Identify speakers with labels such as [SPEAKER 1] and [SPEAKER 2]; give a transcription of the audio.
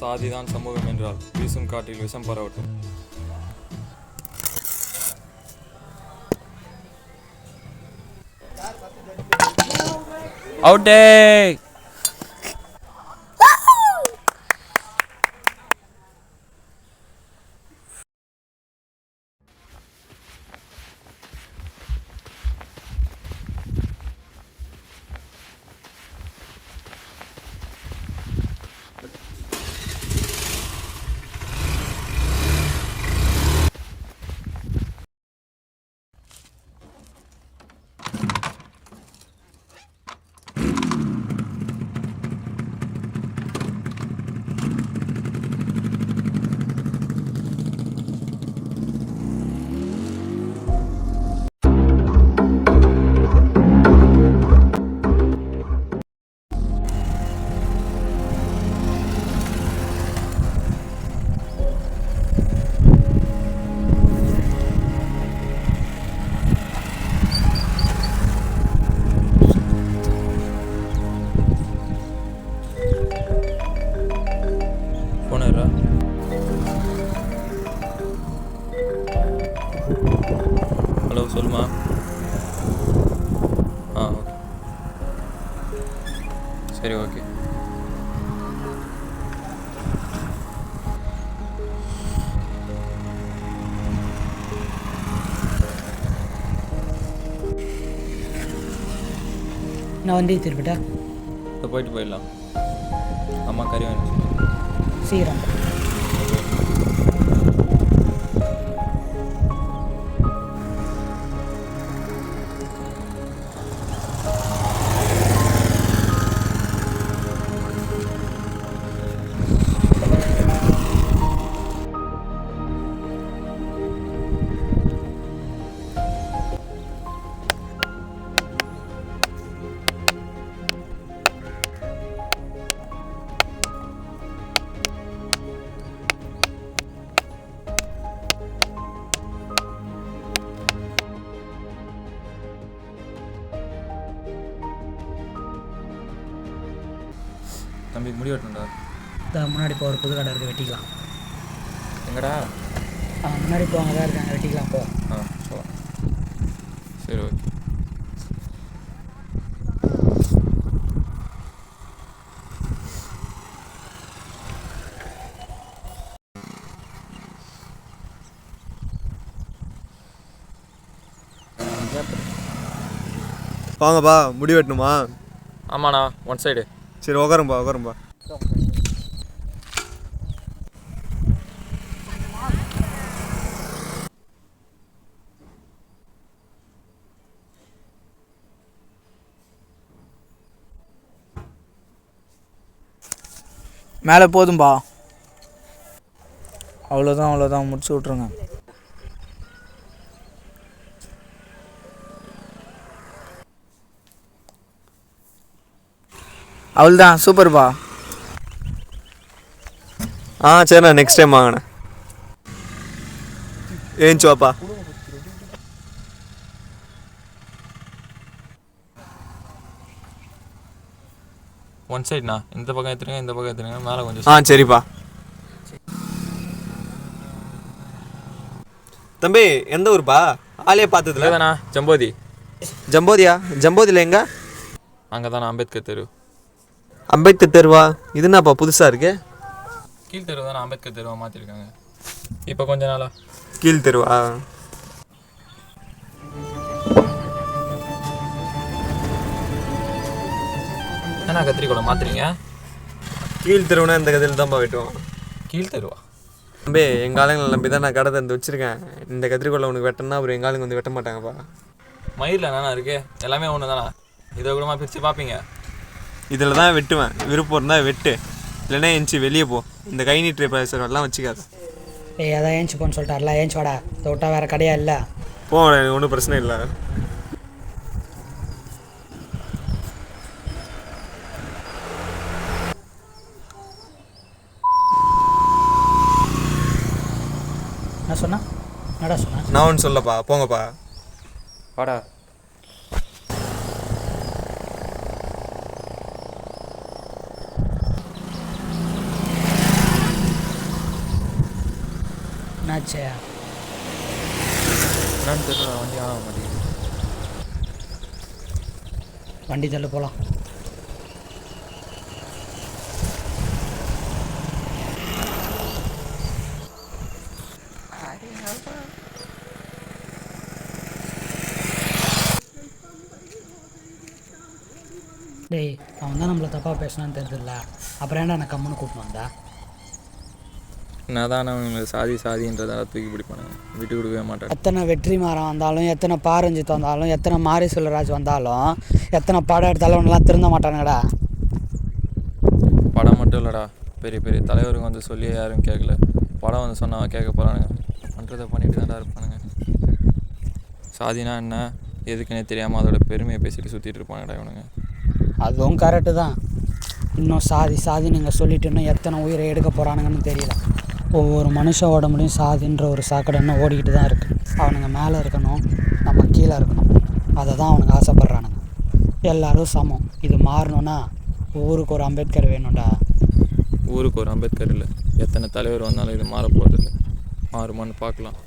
[SPEAKER 1] சாதிதான் சமூகம் என்றால் வீசும் காற்றில் விஷம் பரவட்டும். அவுட்டே. ஹலோ, சொல்லுமா. ஓகே, சரி, ஓகே.
[SPEAKER 2] நான் வண்டி திருப்பிட்டா
[SPEAKER 1] போயிட்டு போயிடலாம். அம்மா கறி வாங்கி
[SPEAKER 2] சீக்கிரம்.
[SPEAKER 1] தம்பி, முடி வெட்டணும்டா.
[SPEAKER 2] முன்னாடி இப்போ ஒரு புது கடை இருக்குது, வெட்டிக்கலாம்.
[SPEAKER 1] எங்கடா?
[SPEAKER 2] முன்னாடி இப்போ அங்கே தான் இருக்காங்க, வெட்டிக்கலாம் போ.
[SPEAKER 1] சரி, ஓகே.
[SPEAKER 3] வாங்கப்பா, முடி வெட்டணுமா?
[SPEAKER 1] ஆமாண்ணா, ஒன் சைடு.
[SPEAKER 3] சரி, உட்காரும்பா.
[SPEAKER 2] மேலே போதும்பா. அவ்வளோதான் முடிச்சு விட்ருங்க. அவ்வளோதான், சூப்பர்ப்பா.
[SPEAKER 3] சரிண்ணா, நெக்ஸ்ட் டைம் வாங்கண்ணே. ஏஞ்சுவாப்பா.
[SPEAKER 1] ஒன் சைடுண்ணா. இந்த பக்கம் எடுத்துருங்க, இந்த பக்கம் எடுத்துருங்க. மேலே கொஞ்சம்.
[SPEAKER 3] சரிப்பா. தம்பி, எந்த ஊருப்பா? ஆளே பார்த்ததுல
[SPEAKER 1] தானா?
[SPEAKER 3] ஜம்போதியில் எங்க?
[SPEAKER 1] அங்கே தானே, அம்பேத்கர் தெரு.
[SPEAKER 3] அம்பேத்கர் தெருவா? இது என்னப்பா புதுசாக இருக்கு?
[SPEAKER 1] கீழ் தெரு தானே, அம்பேத்கர் தெருவா மாற்றிருக்காங்க இப்போ கொஞ்ச நாளா.
[SPEAKER 3] கீழ் தெருவா?
[SPEAKER 1] என்ன கத்திரிக்கோளை மாற்றுறீங்க?
[SPEAKER 3] கீழ் தெருவுனா இந்த கதையில் தான்ப்பா வெட்டுவோம்.
[SPEAKER 1] கீழ் தெருவா?
[SPEAKER 3] தம்பி, எங்கள் ஆளுங்களை நம்பி தான் நான் கடை தந்து வச்சுருக்கேன். இந்த கத்திரிக்கோளை உனக்கு வெட்டினா அப்புறம் எங்கள் ஆளுங்க வந்து வெட்ட மாட்டாங்கப்பா.
[SPEAKER 1] மயிரில் என்னண்ணா இருக்குது? எல்லாமே ஒன்று தானே. இதை கூடமா பிரித்து பார்ப்பீங்க?
[SPEAKER 3] இதில் தான் வெட்டுவேன். விருப்பம் இருந்தால் வெட்டு, இல்லைன்னா ஏஞ்சி வெளியே போ. இந்த கை நீட்டுற பேசுகிறவெல்லாம் வச்சுக்காது.
[SPEAKER 2] அதான் ஏஞ்சி போன்னு சொல்லிட்டார்ல, ஏஞ்சி வாடா. இதை விட்டா வேறு கடையா இல்லை.
[SPEAKER 3] போ, எனக்கு ஒன்றும் பிரச்சனை இல்லை.
[SPEAKER 2] என்னடா சொன்னா?
[SPEAKER 3] நான் ஒன்று சொல்லப்பா, போங்கப்பா.
[SPEAKER 1] வாடா.
[SPEAKER 2] என்னாச்சு?
[SPEAKER 1] என்னன்னு தெரியல, வண்டி ஆக மாட்டேங்குது.
[SPEAKER 2] வண்டி தள்ளு போகலாம். டேய், அவன் தான் நம்மளை தப்பாக பேசினான்னு தெரியுதுல்ல, அப்புறம் ஏன்டா நான் கம்முன்னு கூப்பிட்டு வந்தா?
[SPEAKER 1] நான் தான் அவங்களுக்கு சாதி சாதின்றதால தூக்கி பிடிப்பானுங்க, விட்டு கொடுக்கவே மாட்டேன்.
[SPEAKER 2] எத்தனை வெற்றி மாறன் வந்தாலும், எத்தனை பாரஞ்சித் வந்தாலும், எத்தனை மாரி செல்வராஜ் வந்தாலும், எத்தனை படம் எடுத்தாலும் ஒன்றெல்லாம் திருந்த மாட்டானுங்கடா.
[SPEAKER 1] படம் மட்டும் இல்லைடா, பெரிய பெரிய தலைவருக்கு வந்து சொல்லியே யாரும் கேட்கல. படம் வந்து சொன்னவன் கேட்க போகிறானுங்க, பண்ணுறதை பண்ணிட்டு தான்டா இருப்பானுங்க. சாதினா என்ன எதுக்குன்னே தெரியாமல் அதோட பெருமையை பேசிட்டு சுற்றிட்டு இருப்பானுங்கடா இவனுங்க.
[SPEAKER 2] அதுவும் கரெக்டு தான். இன்னும் சாதி நீங்கள் சொல்லிட்டு இன்னும் எத்தனை உயிரை எடுக்க போகிறானுங்கன்னு தெரியல. ஒவ்வொரு மனுஷ உடம்புலையும் சாதின்ற ஒரு சாக்கடை இன்னும் ஓடிக்கிட்டு தான் இருக்குது. அவனுங்க மேலே இருக்கணும், நம்ம கீழே இருக்கணும், அதை தான் அவனுங்க ஆசைப்பட்றானுங்க. எல்லோரும் சமம். இது மாறணும்னா ஊருக்கு ஒரு அம்பேத்கர் வேணும்டா.
[SPEAKER 1] ஊருக்கு ஒரு அம்பேத்கர் இல்லை, எத்தனை தலைவர் வந்தாலும் இது மாற போகிறதில்ல. மாறுமான்னு பார்க்கலாம்.